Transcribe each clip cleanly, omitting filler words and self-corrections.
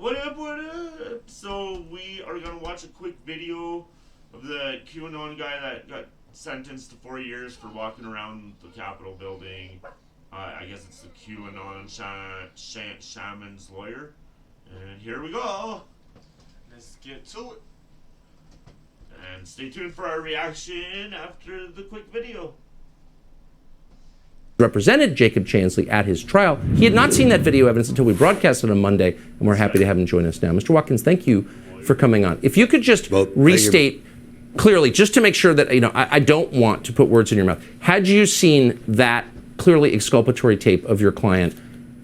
What up, what up? So we are going to watch a quick video of the QAnon guy that got sentenced to 4 years for walking around the Capitol building. I guess it's the QAnon shaman's lawyer. And here we go. Let's get to it. And stay tuned for our reaction after the quick video. Represented Jacob Chansley at his trial. He had not seen that video evidence until we broadcast it on Monday, and we're happy to have him join us now. Mr. Watkins, thank you for coming on. If you could just restate clearly, just to make sure that, I don't want to put words in your mouth. Had you seen that clearly exculpatory tape of your client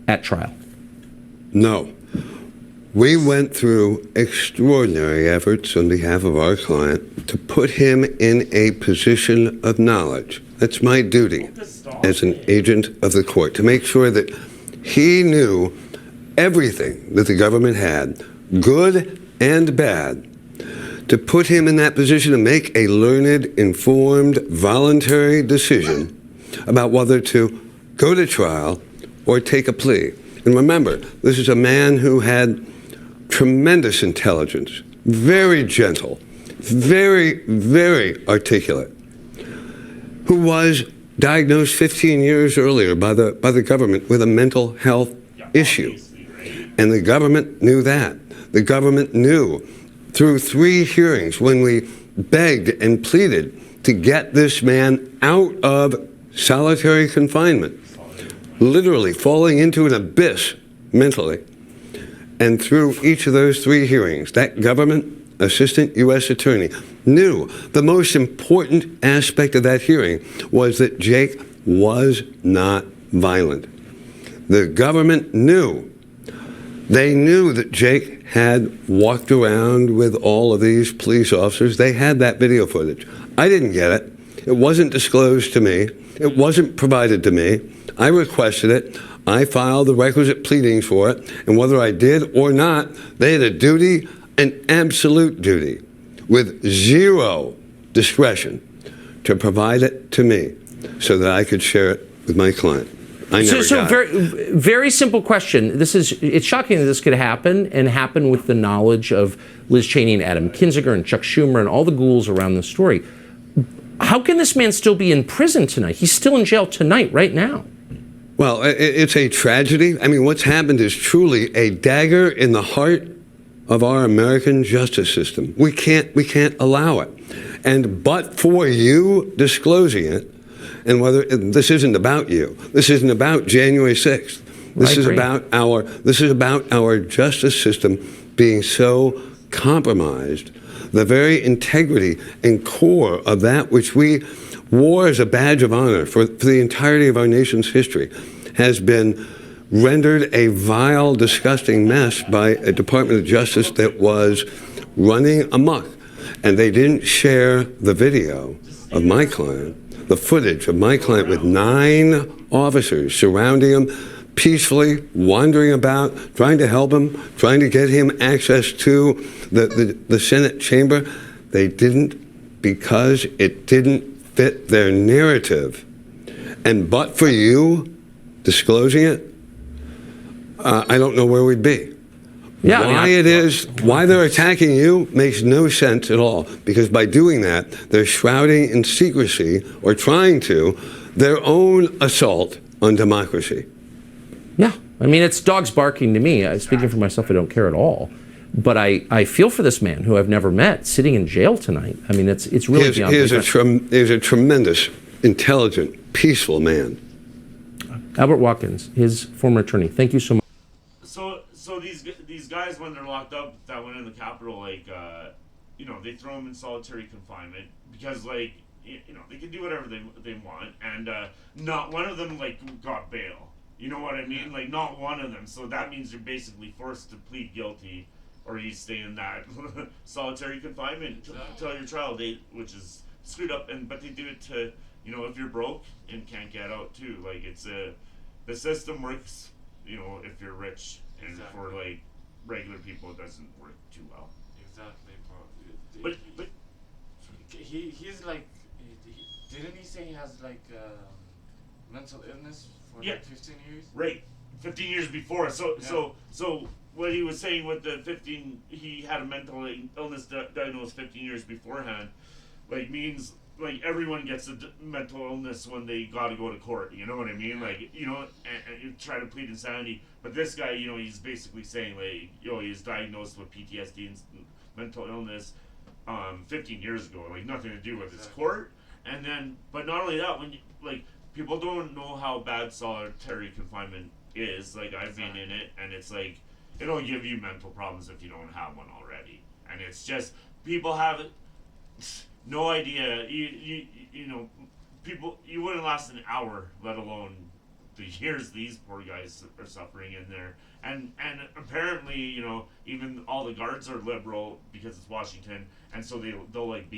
at trial? No. We went through extraordinary efforts on behalf of our client to put him in a position of knowledge. That's my duty as an agent of the court, to make sure that he knew everything that the government had, good and bad, to put him in that position to make a learned, informed, voluntary decision about whether to go to trial or take a plea. And remember, this is a man who had tremendous intelligence, very gentle, very, very articulate, who was diagnosed 15 years earlier by the government with a mental health issue. And the government knew that. The government knew through 3 hearings when we begged and pleaded to get this man out of solitary confinement, literally falling into an abyss mentally. And through each of those 3 hearings, that government assistant U.S. attorney knew the most important aspect of that hearing was that Jake was not violent. The government knew. They knew that Jake had walked around with all of these police officers. They had that video footage. I didn't get it. It wasn't disclosed to me. It wasn't provided to me. I requested it. I filed the requisite pleadings for it. And whether I did or not, they had a duty, an absolute duty, with 0 discretion to provide it to me so that I could share it with my client. I never got it. Very simple question. It's shocking that this could happen and happen with the knowledge of Liz Cheney and Adam Kinzinger and Chuck Schumer and all the ghouls around the story. How can this man still be in prison tonight? He's still in jail tonight, right now. Well, it's a tragedy. I mean, what's happened is truly a dagger in the heart of our American justice system. We can't allow it. And but for you disclosing it, and whether this isn't about you, this isn't about January 6th. This is about our justice system being so compromised. The very integrity and core of that which we wore as a badge of honor for the entirety of our nation's history has been rendered a vile, disgusting mess by a Department of Justice that was running amok. And they didn't share the video of my client, the footage of my client with 9 officers surrounding him, peacefully wandering about, trying to help him, trying to get him access to the Senate chamber. They didn't, because it didn't fit their narrative. And but for you disclosing it, I don't know where we'd be. Yeah, why they're attacking you makes no sense at all, because by doing that, they're shrouding in secrecy, or trying to, their own assault on democracy. Yeah, I mean, it's dogs barking to me. Speaking for myself, I don't care at all. But I feel for this man who I've never met, sitting in jail tonight. I mean, it's really beyond belief. He is a tremendous, intelligent, peaceful man. Albert Watkins, his former attorney. Thank you so much. So these guys, when they're locked up, that went in the Capitol, they throw them in solitary confinement because, they can do whatever they want, and not one of them got bail. You know what I mean? Not one of them. So that means you're basically forced to plead guilty, or you stay in that solitary confinement until your trial date, which is screwed up. But they do it to, if you're broke and can't get out too. The system works, if you're rich, and for regular people, it doesn't work too well. Exactly, bro. But he's didn't he say he has mental illness for 15 years? Right. 15 years before. So what he was saying with the 15, he had a mental illness diagnosed 15 years beforehand, like means like everyone gets a mental illness when they got to go to court. You know what I mean? Like and try to plead insanity. But this guy, he's basically saying like, he's diagnosed with PTSD and mental illness 15 years ago, like nothing to do with his court. And then, but not only that, when people don't know how bad solitary confinement is. Like I've been in it, and it's like it'll give you mental problems if you don't have one already. And it's just people have no idea. People, you wouldn't last an hour, let alone the years these poor guys are suffering in there. And apparently, even all the guards are liberal because it's Washington, and so they'll like be